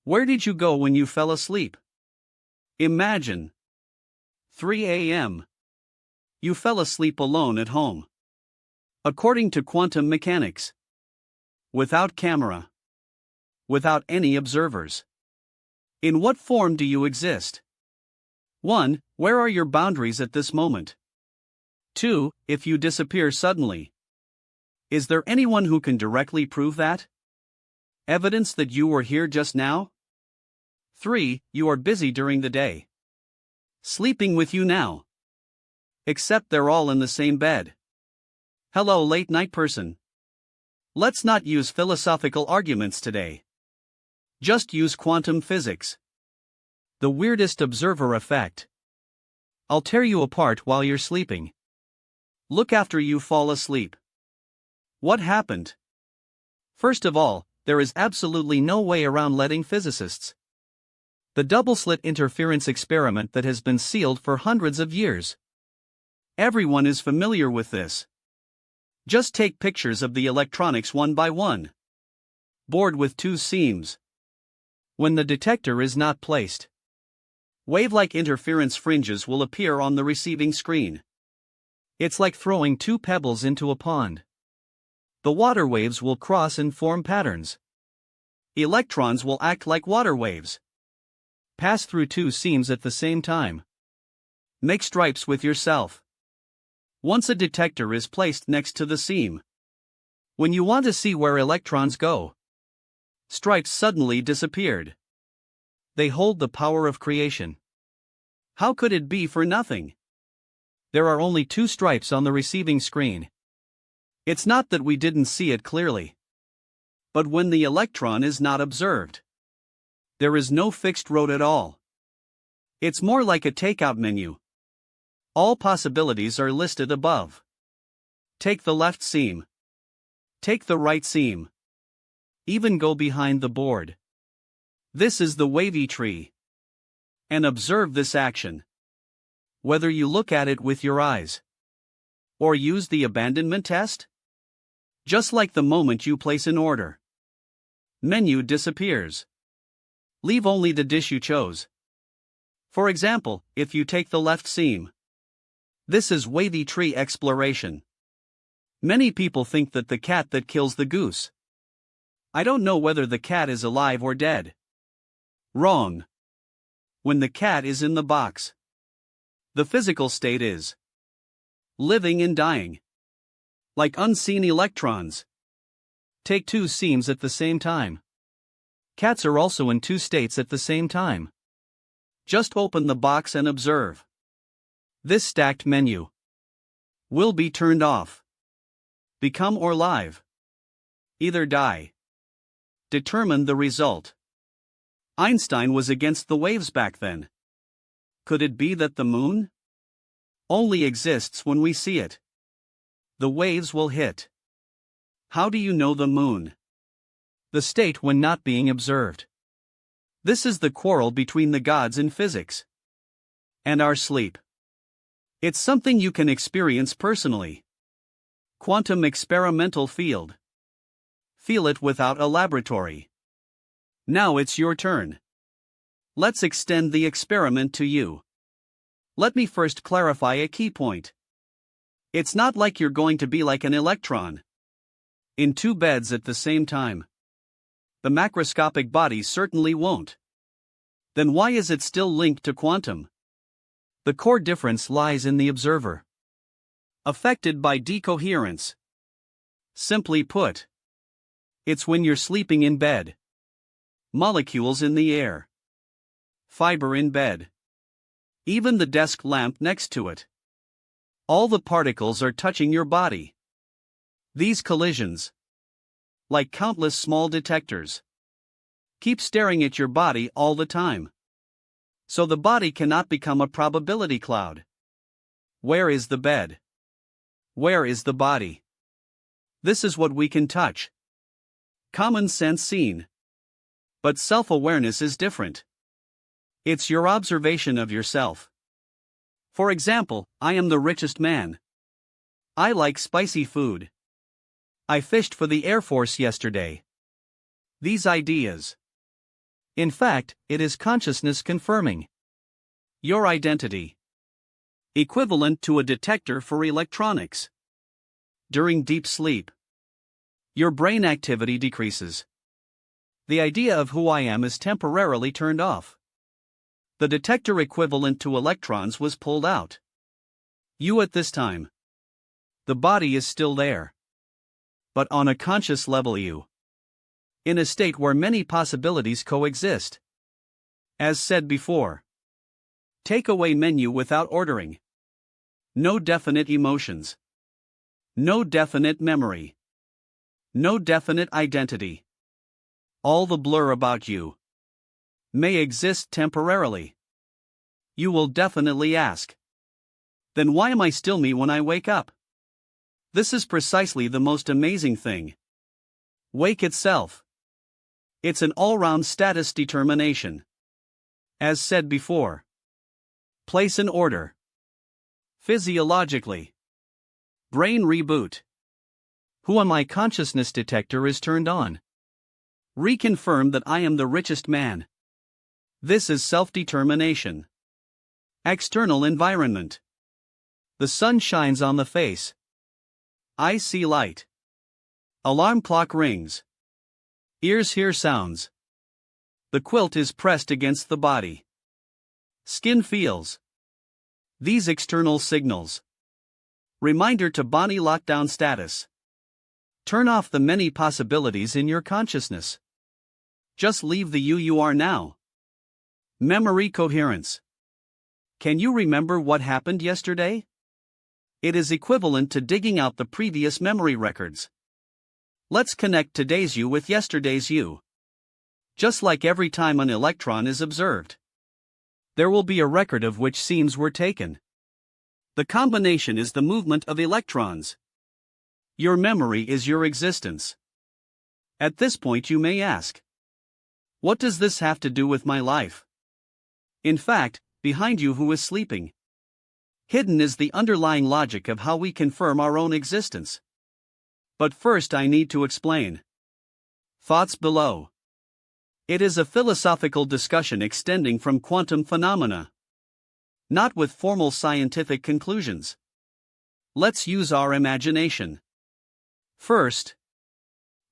Where did you go when you fell asleep? Imagine. 3 a.m. You fell asleep alone at home. According to quantum mechanics. Without camera. Without any observers. In what form do you exist? 1. Where are your boundaries at this moment? 2. If you disappear suddenly. Is there anyone who can directly prove that? Evidence that you were here just now? 3. You are busy during the day. Sleeping with you now. Except they're all in the same bed. Hello, late night person. Let's not use philosophical arguments today. Just use quantum physics. The weirdest observer effect. I'll tear you apart while you're sleeping. Look after you fall asleep. What happened? First of all, there is absolutely no way around letting physicists. The double-slit interference experiment that has been sealed for hundreds of years. Everyone is familiar with this. Just take pictures of the electronics one by one. Board with two seams. When the detector is not placed, wave-like interference fringes will appear on the receiving screen. It's like throwing two pebbles into a pond. The water waves will cross and form patterns. Electrons will act like water waves. Pass through two seams at the same time. Make stripes with yourself. Once a detector is placed next to the seam. When you want to see where electrons go, stripes suddenly disappeared. They hold the power of creation. How could it be for nothing? There are only two stripes on the receiving screen. It's not that we didn't see it clearly. But when the electron is not observed, there is no fixed road at all. It's more like a takeout menu. All possibilities are listed above. Take the left seam. Take the right seam. Even go behind the board. This is the wavy tree. And observe this action. Whether you look at it with your eyes or use the abandonment test. Just like the moment you place an order. Menu disappears. Leave only the dish you chose. For example, if you take the left seam. This is wavy tree exploration. Many people think that the cat that kills the goose. I don't know whether the cat is alive or dead. Wrong. When the cat is in the box, the physical state is living and dying. Like unseen electrons. Take two seams at the same time. Cats are also in two states at the same time. Just open the box and observe. This stacked menu will be turned off. Become or live. Either die. Determine the result. Einstein was against the waves back then. Could it be that the moon only exists when we see it? The waves will hit. How do you know the moon? The state when not being observed. This is the quarrel between the gods in physics and our sleep. It's something you can experience personally. Quantum experimental field. Feel it without a laboratory. Now it's your turn. Let's extend the experiment to you. Let me first clarify a key point. It's not like you're going to be like an electron in two beds at the same time. The macroscopic body certainly won't. Then why is it still linked to quantum? The core difference lies in the observer. Affected by decoherence. Simply put, it's when you're sleeping in bed. Molecules in the air. Fiber in bed. Even the desk lamp next to it. All the particles are touching your body. These collisions, like countless small detectors, keep staring at your body all the time. So the body cannot become a probability cloud. Where is the bed? Where is the body? This is what we can touch. Common sense seen. But self-awareness is different. It's your observation of yourself. For example, I am the richest man. I like spicy food. I fished for the Air Force yesterday. These ideas In fact, it is consciousness confirming your identity, equivalent to a detector for electronics. During deep sleep, your brain activity decreases. The idea of who I am is temporarily turned off. The detector equivalent to electrons was pulled out. You at this time. The body is still there. But on a conscious level, you. In a state where many possibilities coexist. As said before. Takeaway menu without ordering. No definite emotions. No definite memory. No definite identity. All the blur about you may exist temporarily. You will definitely ask, then why am I still me when I wake up? This is precisely the most amazing thing. Wake itself. It's an all-round status determination. As said before. Place an order. Physiologically. Brain reboot. Who am I consciousness detector is turned on. Reconfirm that I am the richest man. This is self-determination. External environment. The sun shines on the face. I see light. Alarm clock rings. Ears hear sounds. The quilt is pressed against the body. Skin feels. These external signals. Reminder to body lockdown status. Turn off the many possibilities in your consciousness. Just leave the you are now. Memory coherence. Can you remember what happened yesterday? It is equivalent to digging out the previous memory records. Let's connect today's you with yesterday's you. Just like every time an electron is observed, there will be a record of which scenes were taken. The combination is the movement of electrons. Your memory is your existence. At this point you may ask, what does this have to do with my life? In fact, behind you who is sleeping, hidden is the underlying logic of how we confirm our own existence. But first I need to explain. Thoughts below. It is a philosophical discussion extending from quantum phenomena. Not with formal scientific conclusions. Let's use our imagination. First,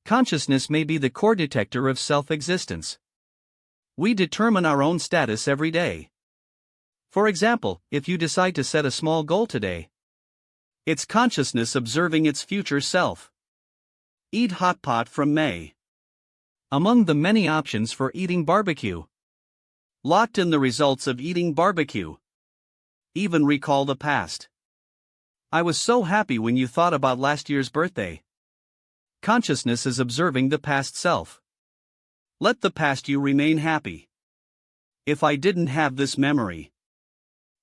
consciousness may be the core detector of self-existence. We determine our own status every day. For example, if you decide to set a small goal today, it's consciousness observing its future self. Eat hot pot from May. Among the many options for eating barbecue. Locked in the results of eating barbecue. Even recall the past. I was so happy when you thought about last year's birthday. Consciousness is observing the past self. Let the past you remain happy. If I didn't have this memory,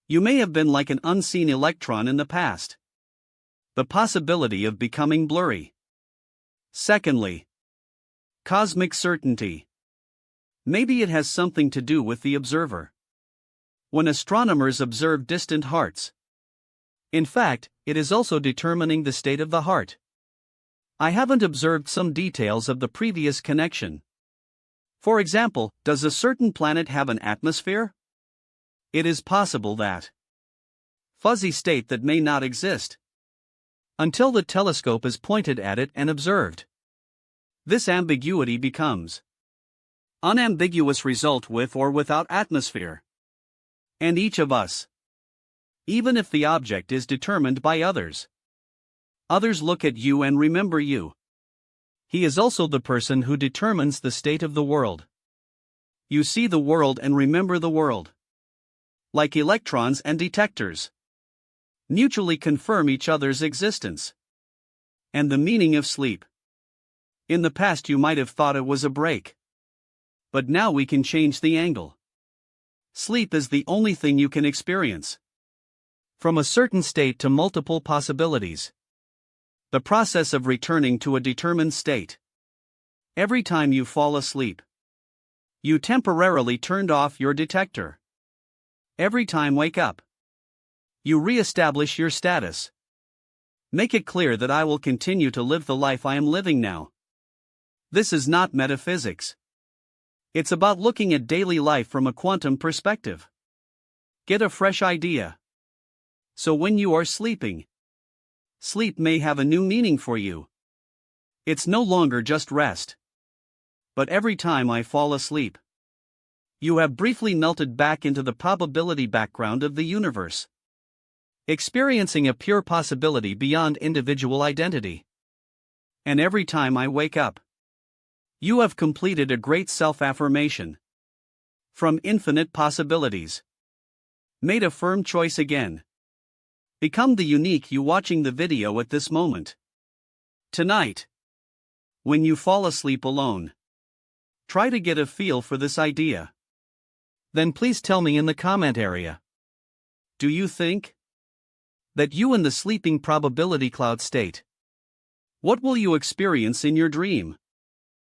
you may have been like an unseen electron in the past. The possibility of becoming blurry. Secondly, cosmic certainty. Maybe it has something to do with the observer. When astronomers observe distant hearts. In fact, it is also determining the state of the heart. I haven't observed some details of the previous connection. For example, does a certain planet have an atmosphere? It is possible that fuzzy state that may not exist until the telescope is pointed at it and observed. This ambiguity becomes unambiguous result with or without atmosphere. And each of us, even if the object is determined by others, others look at you and remember you. He is also the person who determines the state of the world. You see the world and remember the world. Like electrons and detectors, mutually confirm each other's existence. And the meaning of sleep. In the past you might have thought it was a break. But now we can change the angle. Sleep is the only thing you can experience. From a certain state to multiple possibilities. The process of returning to a determined state. Every time you fall asleep, you temporarily turned off your detector. Every time wake up, you re-establish your status. Make it clear that I will continue to live the life I am living now. This is not metaphysics. It's about looking at daily life from a quantum perspective. Get a fresh idea. So when you are sleeping, sleep may have a new meaning for you. It's no longer just rest. But every time I fall asleep, you have briefly melted back into the probability background of the universe, experiencing a pure possibility beyond individual identity. And every time I wake up, you have completed a great self-affirmation from infinite possibilities. Made a firm choice again. Become the unique you watching the video at this moment. Tonight, when you fall asleep alone, try to get a feel for this idea. Then please tell me in the comment area. Do you think that you in the sleeping probability cloud state? What will you experience in your dream?